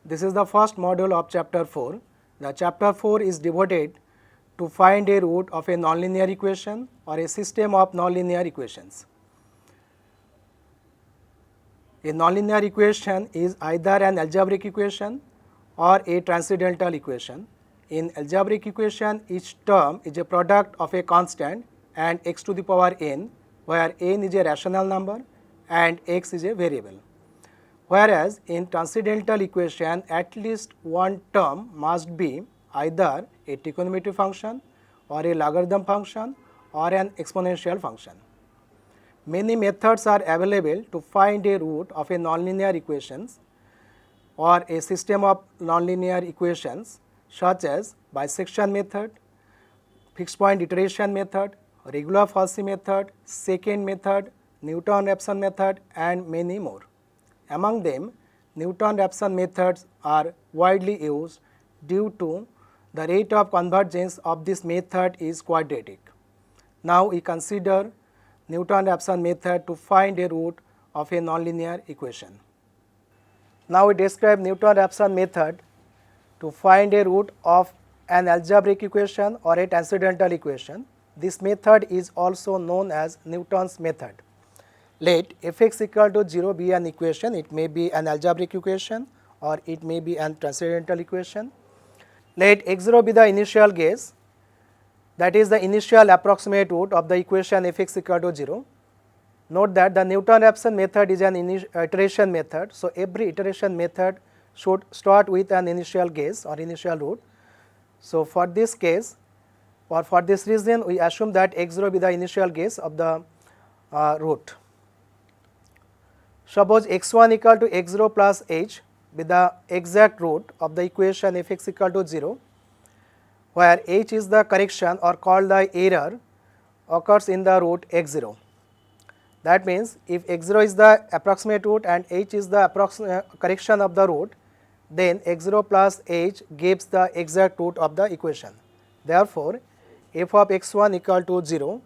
This is the first module of chapter 4. The chapter 4 is devoted to find a root of a nonlinear equation or a system of nonlinear equations. A nonlinear equation is either an algebraic equation or a transcendental equation. In algebraic equation, each term is a product of a constant and x to the power n, where n is a rational number and x is a variable. Whereas in transcendental equation, at least one term must be either a trigonometric function or a logarithm function or an exponential function. Many methods are available to find a root of a nonlinear equations or a system of nonlinear equations, such as bisection method, fixed point iteration method, regular falsy method, secant method, Newton-Raphson method, and many more. Among them, Newton-Raphson methods are widely used due to the rate of convergence of this method is quadratic. Now we consider Newton-Raphson method to find a root of a nonlinear equation. Now we describe Newton-Raphson method to find a root of an algebraic equation or a transcendental equation. This method is also known as Newton's method. Let f(x) equal to 0 be an equation. It may be an algebraic equation or it may be an transcendental equation. Let x0 be the initial guess, that is the initial approximate root of the equation f(x) equal to 0. Note that the Newton-Raphson method is an iteration method. So, every iteration method should start with an initial guess or initial root. So, for this case or for this reason, we assume that x0 be the initial guess of the root. Suppose x1 equal to x0 plus h be the exact root of the equation f(x) equal to 0, where h is the correction or called the error occurs in the root x0. That means, if x0 is the approximate root and h is the correction of the root, then x0 plus h gives the exact root of the equation. Therefore, f of x1 equal to 0,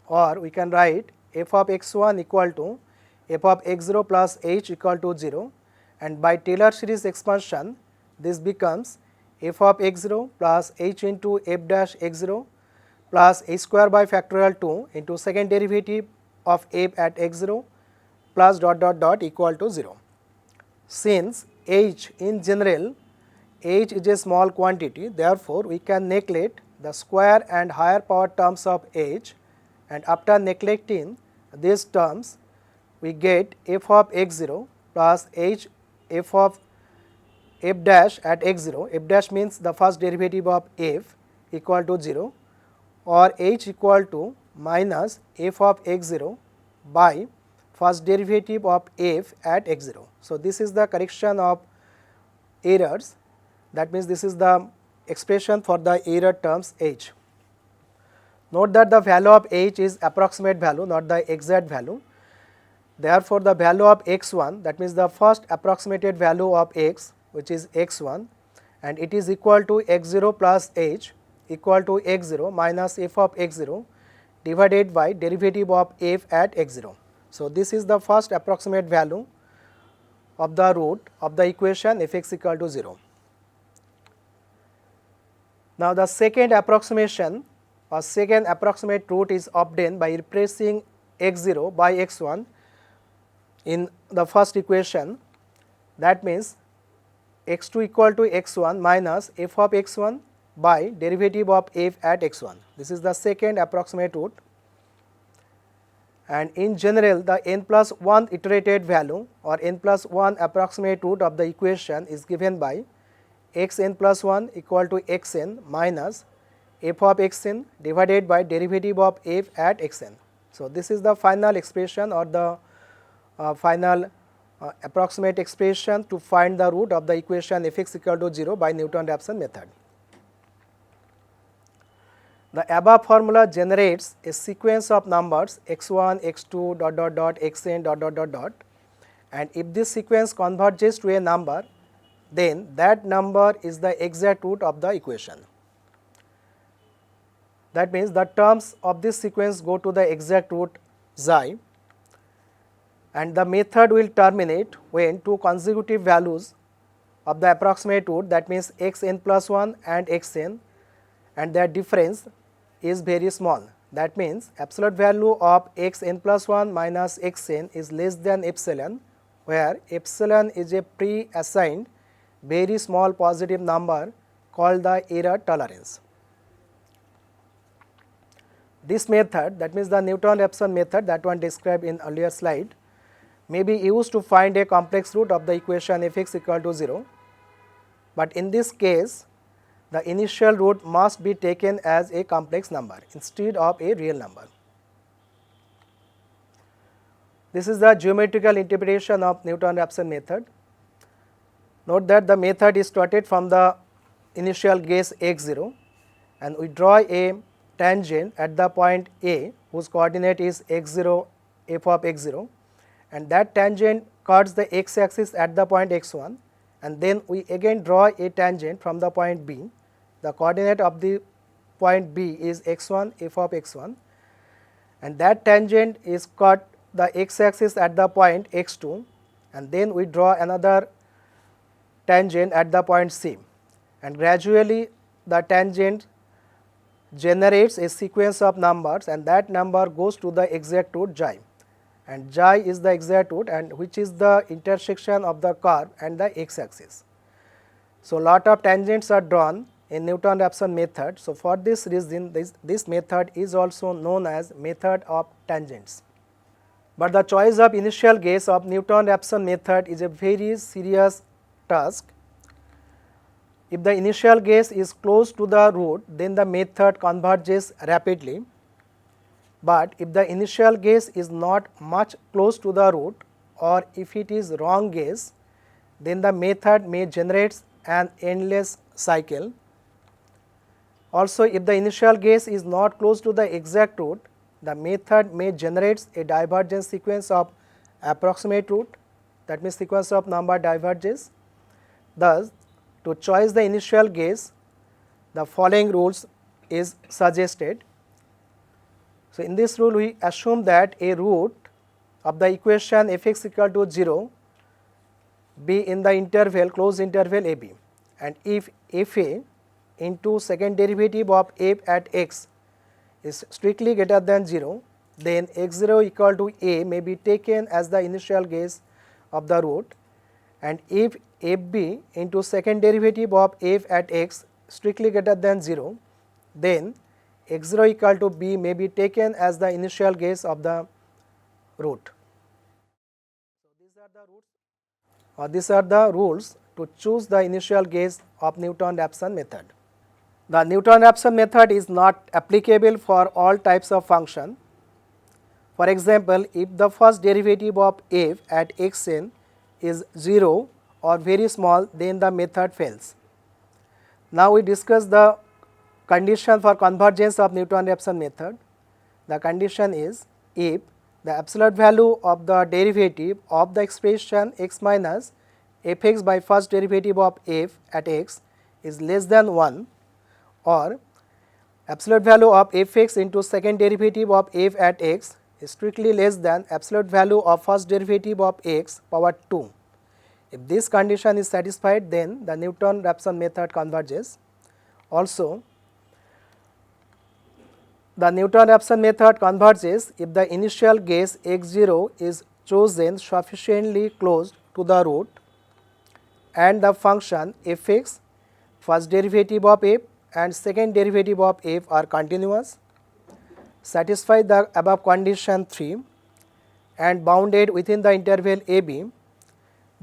or we can write f of x1 equal to f of x0 plus h equal to 0, and by Taylor series expansion this becomes f of x0 plus h into f dash x0 plus h square by factorial 2 into second derivative of f at x0 plus dot dot dot equal to 0. Since h in general, h is a small quantity, therefore we can neglect the square and higher power terms of h, and after neglecting these terms we get f of x0 plus h f of f dash at x0, f dash means the first derivative of f, equal to 0, or h equal to minus f of x0 by first derivative of f at x0. So, this is the correction of errors, that means this is the expression for the error terms h. Note that the value of h is approximate value, not the exact value. Therefore, the value of x1, that means the first approximated value of x, which is x1, and it is equal to x0 plus h equal to x0 minus f of x0 divided by derivative of f at x0. So, this is the first approximate value of the root of the equation f(x) equal to 0. Now, the second approximation or second approximate root is obtained by replacing x0 by x1 in the first equation. That means, x2 equal to x1 minus f of x1 by derivative of f at x1. This is the second approximate root, and in general the n plus 1 iterated value or n plus 1 approximate root of the equation is given by xn plus 1 equal to xn minus f of xn divided by derivative of f at xn. So, this is the final expression or the final approximate expression to find the root of the equation f(x) equal to 0 by Newton-Raphson method. The above formula generates a sequence of numbers x1, x2, dot dot dot, xn, dot dot dot dot, and if this sequence converges to a number, then that number is the exact root of the equation. That means the terms of this sequence go to the exact root xi, and the method will terminate when two consecutive values of the approximate root, that means xn plus 1 and xn, and their difference is very small. That means absolute value of xn plus 1 minus xn is less than epsilon, where epsilon is a pre-assigned very small positive number called the error tolerance. This method, that means the Newton-Raphson method, that one described in earlier slide, may be used to find a complex root of the equation f(x) equal to 0, but in this case the initial root must be taken as a complex number instead of a real number. This is the geometrical interpretation of Newton-Raphson method. Note that the method is started from the initial guess x0, and we draw a tangent at the point A whose coordinate is x0 f of x0, and that tangent cuts the x-axis at the point x1, and then we again draw a tangent from the point B. The coordinate of the point B is x1 f of x1, and that tangent is cut the x-axis at the point x2, and then we draw another tangent at the point C, and gradually the tangent generates a sequence of numbers, and that number goes to the exact root xi, and xi is the exact root, and which is the intersection of the curve and the x-axis. So lot of tangents are drawn in Newton-Raphson method. So for this reason this method is also known as method of tangents. But the choice of initial guess of Newton-Raphson method is a very serious task. If the initial guess is close to the root, then the method converges rapidly, but if the initial guess is not much close to the root, or if it is wrong guess, then the method may generate an endless cycle. Also, if the initial guess is not close to the exact root, the method may generate a divergence sequence of approximate root, that means sequence of number diverges. Thus, to choose the initial guess, the following rules is suggested. So in this rule we assume that a root of the equation f(x) equal to 0 be in the interval, closed interval a b, and if f(a) into second derivative of f at x is strictly greater than 0, then x0 equal to a may be taken as the initial guess of the root, and if fb into second derivative of f at x strictly greater than 0, then x0 equal to b may be taken as the initial guess of the root. So these are the rules to choose the initial guess of Newton-Raphson method. The Newton-Raphson method is not applicable for all types of function. For example, if the first derivative of f at xn is 0 or very small, then the method fails. Now we discuss the condition for convergence of Newton-Raphson method. The condition is if the absolute value of the derivative of the expression x minus fx by first derivative of f at x is less than 1, or absolute value of fx into second derivative of f at x is strictly less than absolute value of first derivative of x power 2. If this condition is satisfied, then the Newton-Raphson method converges. Also, the Newton-Raphson method converges if the initial guess x0 is chosen sufficiently close to the root and the function fx, first derivative of f and second derivative of f are continuous, satisfy the above condition 3 and bounded within the interval ab,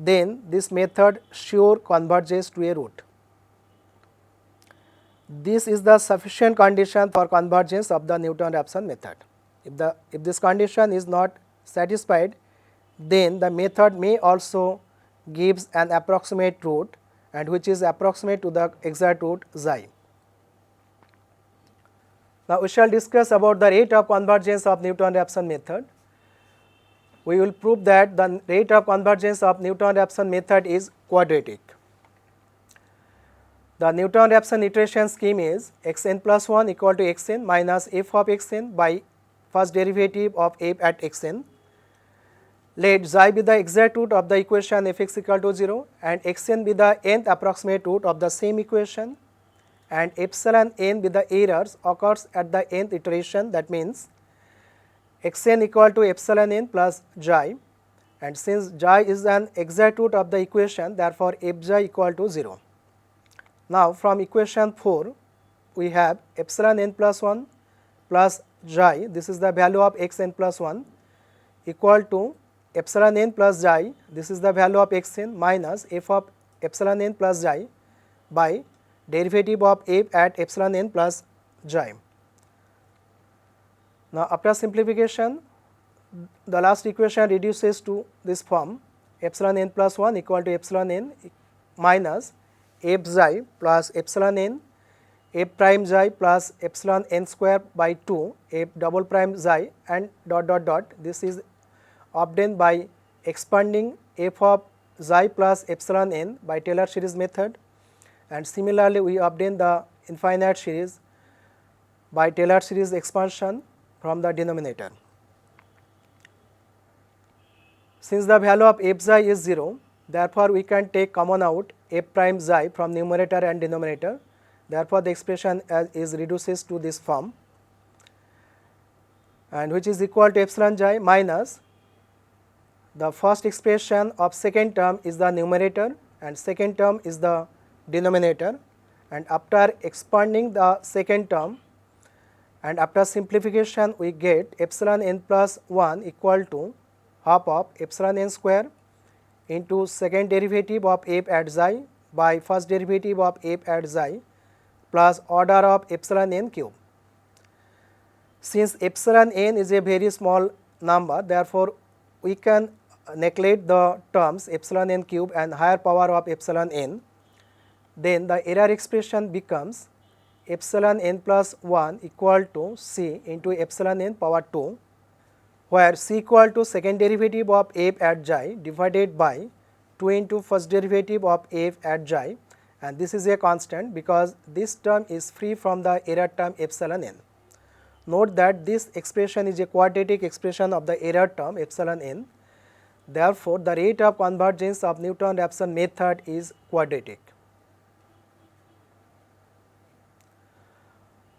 then this method sure converges to a root. This is the sufficient condition for convergence of the Newton-Raphson method. If this condition is not satisfied, then the method may also gives an approximate root, and which is approximate to the exact root xi. Now we shall discuss about the rate of convergence of Newton-Raphson method. We will prove that the rate of convergence of Newton-Raphson method is quadratic. The Newton-Raphson iteration scheme is xn plus 1 equal to xn minus f of xn by first derivative of f at xn. let xi be the exact root of the equation fx equal to 0 and xn be the nth approximate root of the same equation, and epsilon n be the errors occurs at the nth iteration, that means xn equal to epsilon n plus xi, and since xi is an exact root of the equation, therefore f xi equal to 0. Now from equation 4 we have epsilon n plus 1 plus xi, this is the value of xn plus 1, equal to epsilon n plus xi, this is the value of xn, minus f of epsilon n plus xi by derivative of f at epsilon n plus xi. Now after simplification, the last equation reduces to this form, epsilon n plus 1 equal to epsilon n minus f xi plus epsilon n f prime xi plus epsilon n square by 2 f double prime xi and dot dot dot. This is obtained by expanding f of xi plus epsilon n by Taylor series method, and similarly we obtain the infinite series by Taylor series expansion from the denominator. Since the value of f xi is 0, therefore we can take common out f prime xi from numerator and denominator. Therefore the expression is reduces to this form, and which is equal to epsilon xi minus the first expression of second term is the numerator and second term is the denominator, and after expanding the second term and after simplification we get epsilon n plus 1 equal to half of epsilon n square into second derivative of f at xi by first derivative of f at xi plus order of epsilon n cube. Since epsilon n is a very small number, therefore we can neglect the terms epsilon n cube and higher power of epsilon n. Then the error expression becomes epsilon n plus 1 equal to c into epsilon n power 2, where c equal to second derivative of f at xi divided by 2 into first derivative of f at xi, and this is a constant because this term is free from the error term epsilon n. Note that this expression is a quadratic expression of the error term epsilon n. Therefore, the rate of convergence of Newton-Raphson method is quadratic.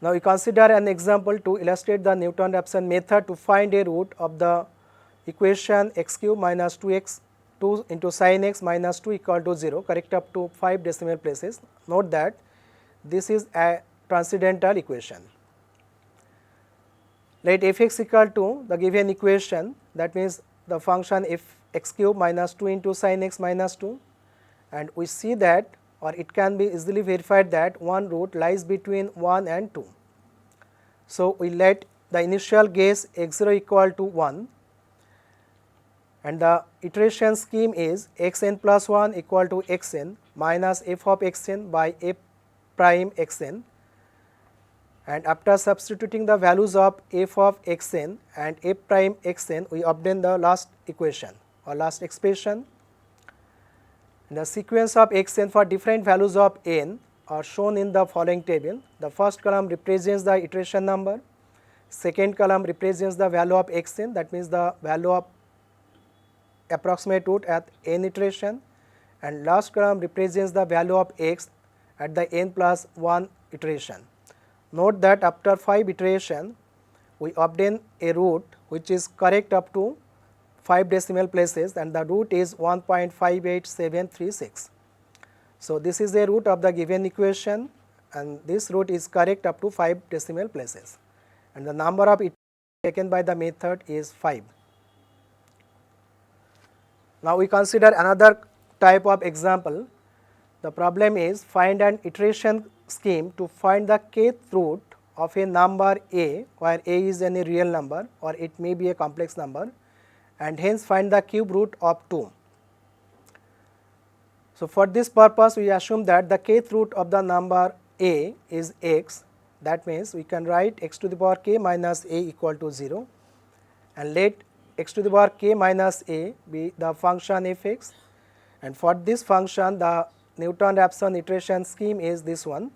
Now we consider an example to illustrate the Newton-Raphson method to find a root of the equation x cube minus 2x 2 into sin x minus 2 equal to 0, correct up to 5 decimal places. Note that this is a transcendental equation. Let fx equal to the given equation, that means the function f x cube minus 2 into sin x minus 2, and we see that, or it can be easily verified that one root lies between 1 and 2. So we let the initial guess x0 equal to 1, and the iteration scheme is xn plus 1 equal to xn minus f of xn by f prime xn, and after substituting the values of f of xn and f prime xn we obtain the last equation or last expression. The sequence of xn for different values of n are shown in the following table. The first column represents the iteration number, second column represents the value of xn, that means the value of approximate root at n iteration, and last column represents the value of x at the n plus 1 iteration. Note that after 5 iteration we obtain a root which is correct up to 5 decimal places, and the root is 1.58736. So this is the root of the given equation, and this root is correct up to 5 decimal places, and the number of iterations taken by the method is 5. Now we consider another type of example. The problem is find an iteration scheme to find the kth root of a number a, where a is any real number or it may be a complex number, and hence find the cube root of 2. So for this purpose we assume that the kth root of the number a is x, that means we can write x to the power k minus a equal to 0, and let x to the power k minus a be the function fx, and for this function the Newton-Raphson iteration scheme is this one,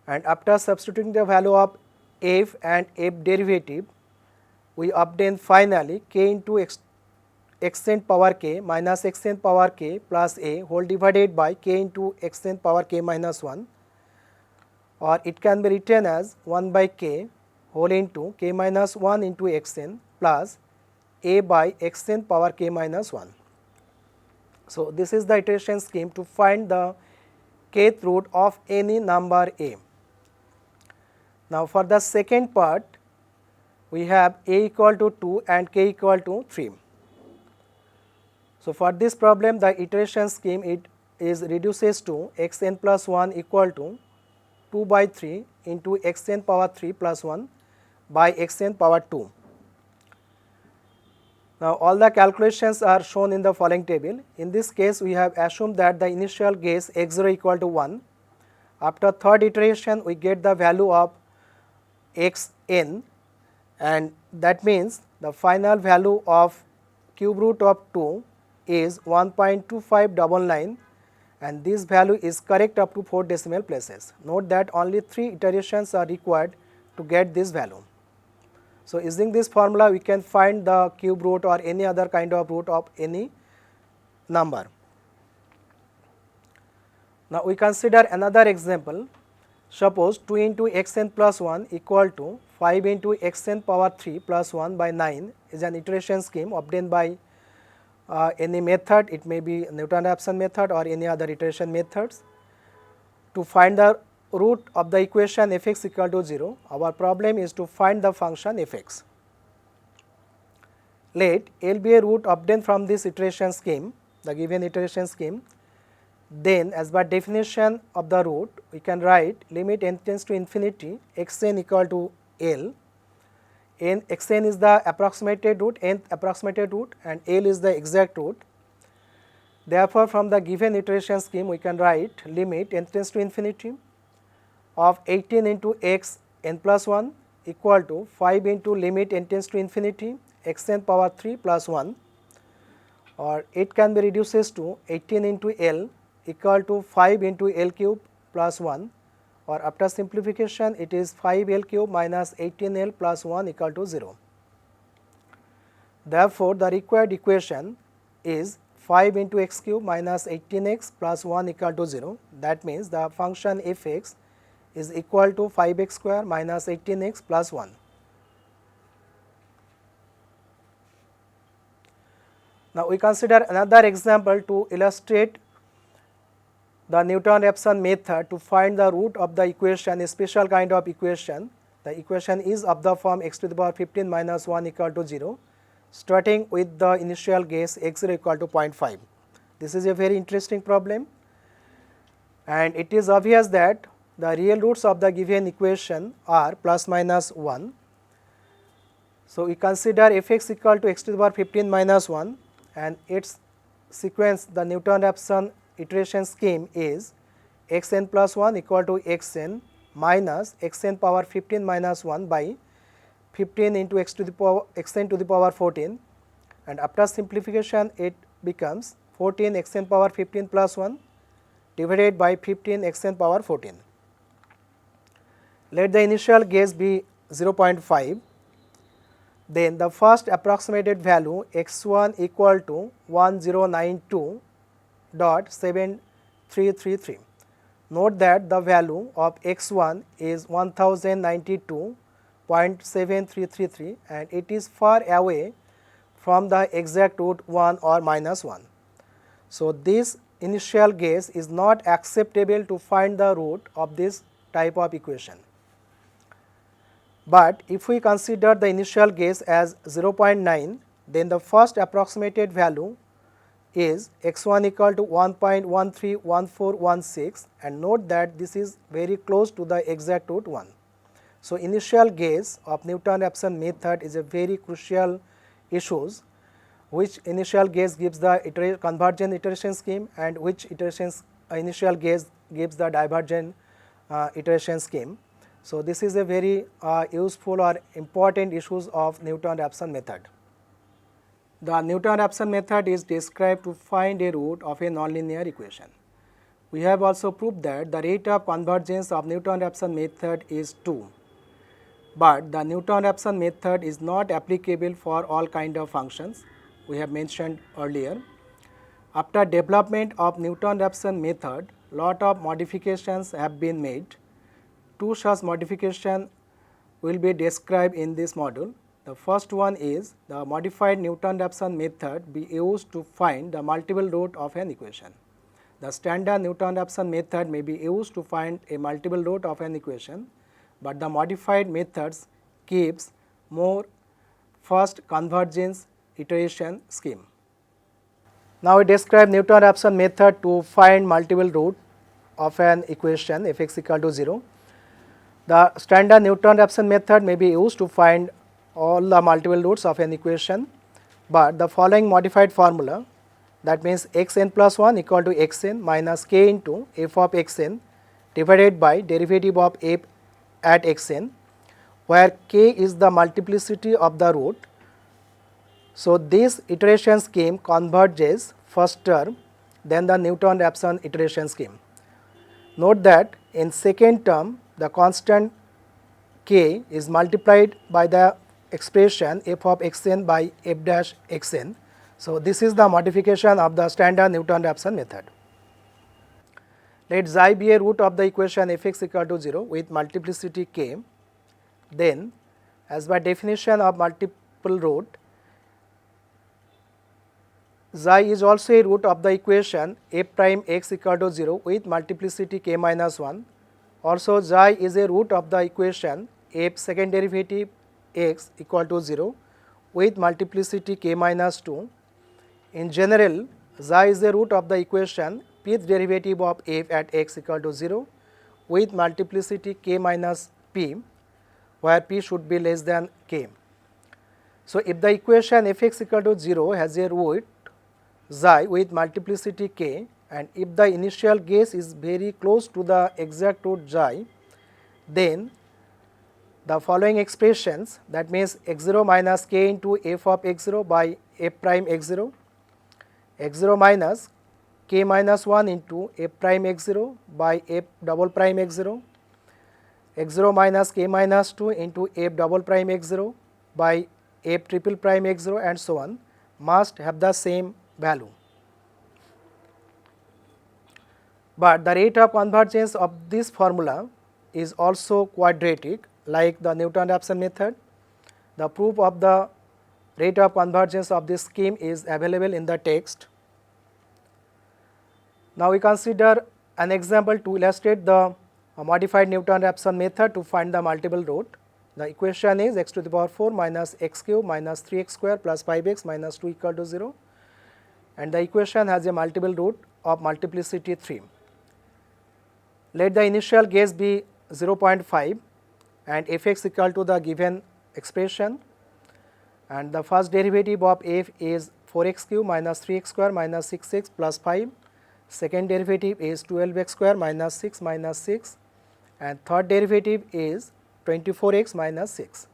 and after substituting the value of f and f derivative we obtain finally k into xn power k minus xn power k plus a whole divided by k into xn power k minus 1, or it can be written as 1 by k whole into k minus 1 into xn plus a by xn power k minus 1. So, this is the iteration scheme to find the kth root of any number a. Now, for the second part, we have a equal to 2 and k equal to 3. So, for this problem, the iteration scheme reduces to xn plus 1 equal to 2 by 3 into xn power 3 plus 1 by xn power 2. Now, all the calculations are shown in the following table. In this case, we have assumed that the initial guess x0 equal to 1. After third iteration, we get the value of xn, and that means the final value of cube root of 2 is 1.2599, and this value is correct up to 4 decimal places. Note that only 3 iterations are required to get this value. So, using this formula, we can find the cube root or any other kind of root of any number. Now, we consider another example. Suppose 2 into xn plus 1 equal to 5 into xn power 3 plus 1 by 9 is an iteration scheme obtained by any method. It may be Newton-Raphson method or any other iteration methods. To find the root of the equation f(x) equal to 0, our problem is to find the function f(x). Let L be a root obtained from this iteration scheme, the given iteration scheme. Then, as by definition of the root, we can write limit n tends to infinity xn equal to L. Xn is the approximated root, nth approximated root, and L is the exact root. Therefore, from the given iteration scheme, we can write limit n tends to infinity of 18 into x n plus 1 equal to 5 into limit n tends to infinity xn power 3 plus 1, or it can be reduces to 18 into L equal to 5 into L cube plus 1, or after simplification it is 5 L cube minus 18 L plus 1 equal to 0. Therefore, the required equation is 5 into x cube minus 18x plus 1 equal to 0. That means the function f(x) is equal to 5x square minus 18x plus 1. Now, we consider another example to illustrate the Newton-Raphson method to find the root of the equation, a special kind of equation. The equation is of the form x to the power 15 minus 1 equal to 0, starting with the initial guess x0 equal to 0.5. This is a very interesting problem, and it is obvious that the real roots of the given equation are plus minus 1. So, we consider f(x) equal to x to the power 15 minus 1, and its sequence, the Newton-Raphson iteration scheme is xn plus 1 equal to xn minus xn power 15 minus 1 by 15 into xn to the power 14, and after simplification it becomes 14 xn power 15 plus 1 divided by 15 xn power 14. Let the initial guess be 0.5. Then the first approximated value x1 equal to 1092.7333. Note that the value of x1 is 1092.7333, and it is far away from the exact root 1 or minus 1. So, this initial guess is not acceptable to find the root of this type of equation. But if we consider the initial guess as 0.9, then the first approximated value is x1 equal to 1.131416, and note that this is very close to the exact root 1. So, initial guess of Newton-Raphson method is a very crucial issue, which initial guess gives the convergent iteration scheme, and which initial guess gives the divergent iteration scheme. So, this is a very useful or important issues of Newton-Raphson method. The Newton-Raphson method is described to find a root of a nonlinear equation. We have also proved that the rate of convergence of Newton-Raphson method is 2. but the Newton-Raphson method is not applicable for all kind of functions we have mentioned earlier. After development of Newton-Raphson method, lot of modifications have been made. Two such modifications will be described in this module. The first one is the modified Newton-Raphson method be used to find the multiple root of an equation. The standard Newton-Raphson method may be used to find a multiple root of an equation, but the modified methods gives more first convergence iteration scheme. Now, we describe Newton-Raphson method to find multiple root of an equation f x equal to 0. The standard Newton-Raphson method may be used to find all the multiple roots of an equation, but the following modified formula, that means x n plus 1 equal to x n minus k into f of x n divided by derivative of f at x n, where k is the multiplicity of the root. So, this iteration scheme converges faster than the Newton-Raphson iteration scheme. Note that in second term the constant k is multiplied by the expression f of x n by f dash x n. So, this is the modification of the standard Newton-Raphson method. Let xi be a root of the equation f x equal to 0 with multiplicity k. Then, as by definition of multiple root, xi is also a root of the equation f prime x equal to 0 with multiplicity k minus 1. Also, xi is a root of the equation f second derivative x equal to 0 with multiplicity k minus 2. In general, xi is the root of the equation pth derivative of f at x equal to 0 with multiplicity k minus p, where p should be less than k. So, if the equation f x equal to 0 has a root xi with multiplicity k, and if the initial guess is very close to the exact root xi, then the following expressions, that means x0 minus k into f of x0 by f prime x0, x0 minus k minus 1 into f prime x0 by f double prime x0, x0 minus k minus 2 into f double prime x0 by f triple prime x0 and so on, must have the same value. But the rate of convergence of this formula is also quadratic like the Newton-Raphson method. The proof of the rate of convergence of this scheme is available in the text. Now, we consider an example to illustrate the modified Newton-Raphson method to find the multiple root. The equation is x to the power 4 minus x cube minus 3x square plus 5x minus 2 equal to 0, and the equation has a multiple root of multiplicity 3. Let the initial guess be 0.5 and f x equal to the given expression, and the first derivative of f is 4x cube minus 3x square minus 6x plus 5, second derivative is 12x square minus 6 minus 6, and third derivative is 24x minus 6.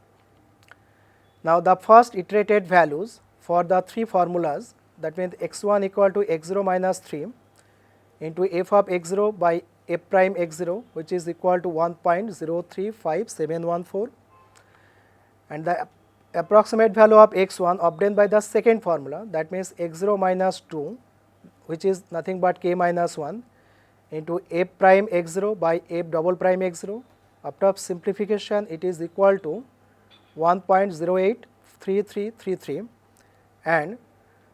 Now, the first iterated values for the three formulas, that means x1 equal to x0 minus 3 into f of x0 by f prime x0, which is equal to 1.035714, and the approximate value of x1 obtained by the second formula, that means x0 minus 2, which is nothing but k minus 1 into f prime x0 by f double prime x0. After simplification, it is equal to 1.083333, and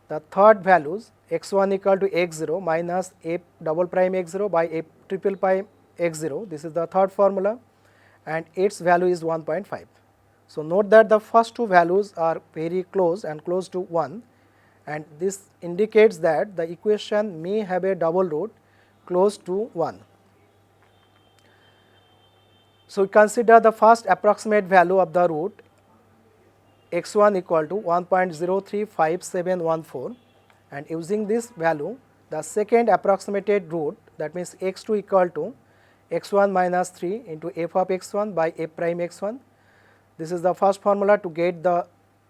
the third values x1 equal to x0 minus f double prime x0 by f triple prime x0, this is the third formula, and its value is 1.5. So, note that the first two values are very close and close to 1, and this indicates that the equation may have a double root close to 1. So, we consider the first approximate value of the root x1 equal to 1.035714, and using this value the second approximated root, that means x2 equal to x1 minus 3 into f of x1 by f prime x1. This is the first formula to get the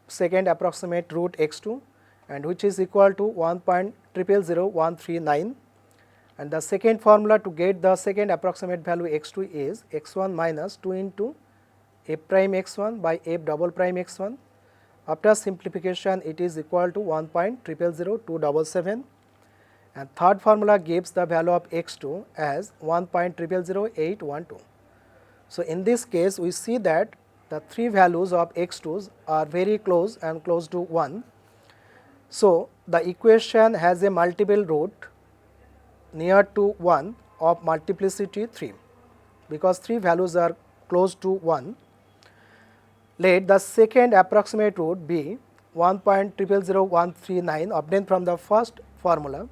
second approximate root x2, and which is equal to 1.000139, and the second formula to get the second approximate value x2 is x1 minus 2 into f prime x1 by f double prime x1. After simplification, it is equal to 1.000277, and third formula gives the value of x2 as 1.000812. So in this case, we see that the three values of x2s are very close and close to 1. So the equation has a multiple root near to 1 of multiplicity 3, because three values are close to 1. Let the second approximate root be 1.000139 obtained from the first formula,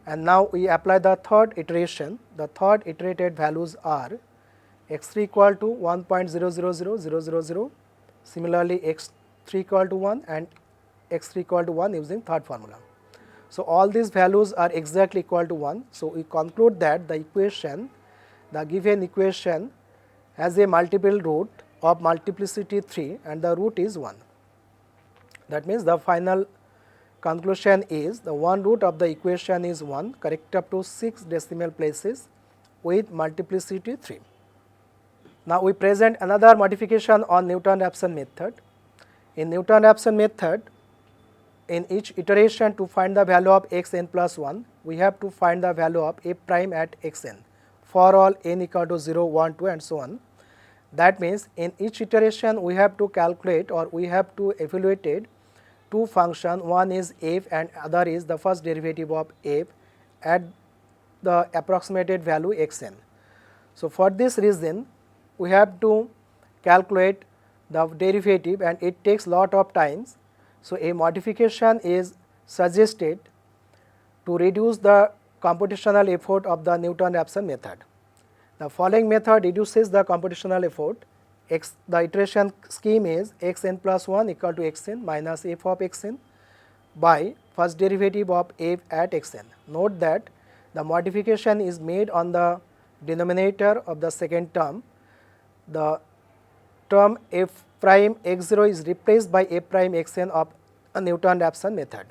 and now we apply the third iteration. The third iterated values are x3 equal to 1.000000, similarly x3 equal to 1 and x3 equal to 1 using third formula. So all these values are exactly equal to 1. So we conclude that the equation, the given equation has a multiple root of multiplicity 3 and the root is 1. That means the final conclusion is the one root of the equation is 1, correct up to 6 decimal places with multiplicity 3. Now we present another modification on Newton-Raphson method. In Newton-Raphson method, in each iteration to find the value of xn plus 1, we have to find the value of f prime at xn for all n equal to 0, 1, 2 and so on. That means in each iteration we have to calculate or we have to evaluate two functions, one is f and other is the first derivative of f at the approximated value xn. So for this reason we have to calculate the derivative and it takes lot of times. So a modification is suggested to reduce the computational effort of the Newton-Raphson method. The following method reduces the computational effort. The iteration scheme is xn plus 1 equal to xn minus f of xn by first derivative of f at xn. Note that the modification is made on the denominator of the second term. The term f prime x0 is replaced by f prime xn of a Newton-Raphson method.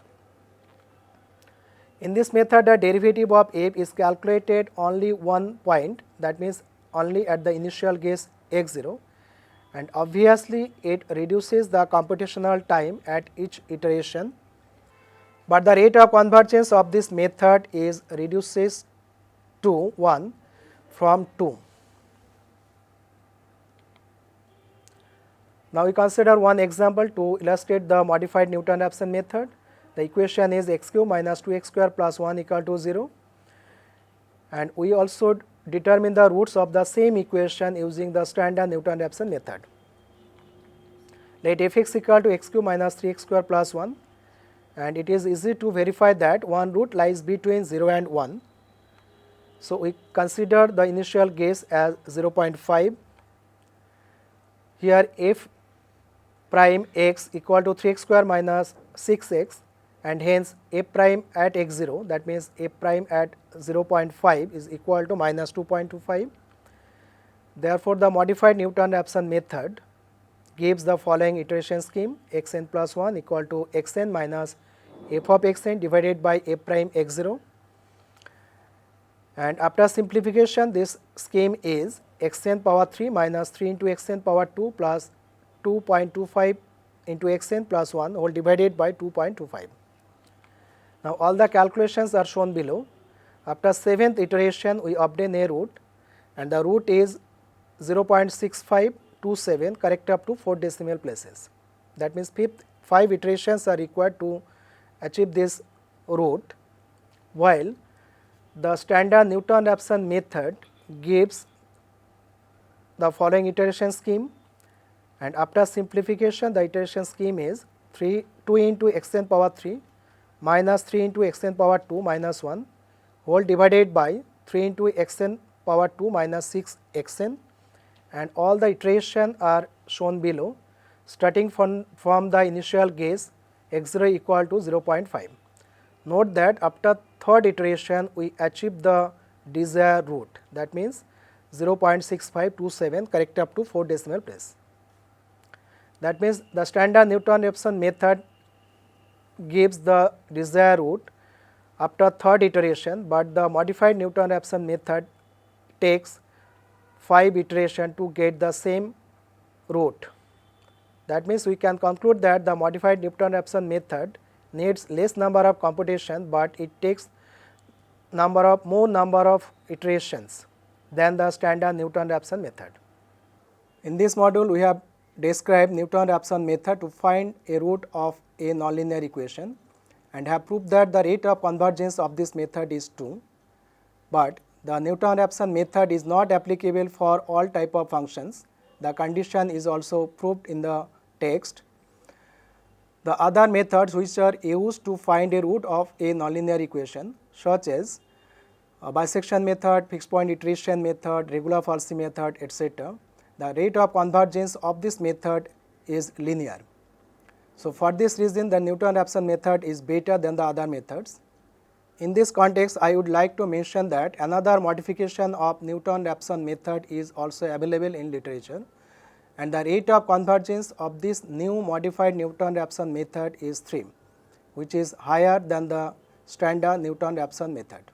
In this method, the derivative of f is calculated only one point, that means only at the initial guess x0, and obviously it reduces the computational time at each iteration, but the rate of convergence of this method is reduces to 1 from 2. Now we consider one example to illustrate the modified Newton-Raphson method. The equation is x cube minus 2x square plus 1 equal to 0, and we also determine the roots of the same equation using the standard Newton-Raphson method. Let fx equal to x cube minus 3x square plus 1, and it is easy to verify that one root lies between 0 and 1. So we consider the initial guess as 0.5. Here f prime x equal to 3x square minus 6x, and hence f prime at x0, that means f prime at 0.5 is equal to minus 2.25. Therefore, the modified Newton-Raphson method gives the following iteration scheme: xn plus 1 equal to xn minus f of xn divided by f prime x0, and after simplification this scheme is xn power 3 minus 3 into xn power 2 plus 2.25 into xn plus 1 whole divided by 2.25. Now all the calculations are shown below. After 7th iteration we obtain a root, and the root is 0.6527, correct up to 4 decimal places. That means 5 iterations are required to achieve this root, while the standard Newton-Raphson method gives the following iteration scheme, and after simplification the iteration scheme is 2 into xn power 3 minus 3 into xn power 2 minus 1 whole divided by 3 into xn power 2 minus 6 xn, and all the iterations are shown below starting from the initial guess x0 equal to 0.5. Note that after third iteration we achieve the desired root, that means 0.6527, correct up to 4 decimal place. That means the standard Newton-Raphson method gives the desired root after third iteration, but the modified Newton-Raphson method takes 5 iterations to get the same root. That means we can conclude that the modified Newton-Raphson method needs less number of computation, but it takes more number of iterations than the standard Newton-Raphson method. In this module, we have described Newton-Raphson method to find a root of a nonlinear equation and have proved that the rate of convergence of this method is 2. But the Newton-Raphson method is not applicable for all type of functions. The condition is also proved in the text. The other methods which are used to find a root of a nonlinear equation, such as bisection method, fixed point iteration method, regular falsy method, etc., the rate of convergence of this method is linear. So, for this reason the Newton-Raphson method is better than the other methods. In this context, I would like to mention that another modification of Newton-Raphson method is also available in literature, and the rate of convergence of this new modified Newton-Raphson method is 3, which is higher than the standard Newton-Raphson method.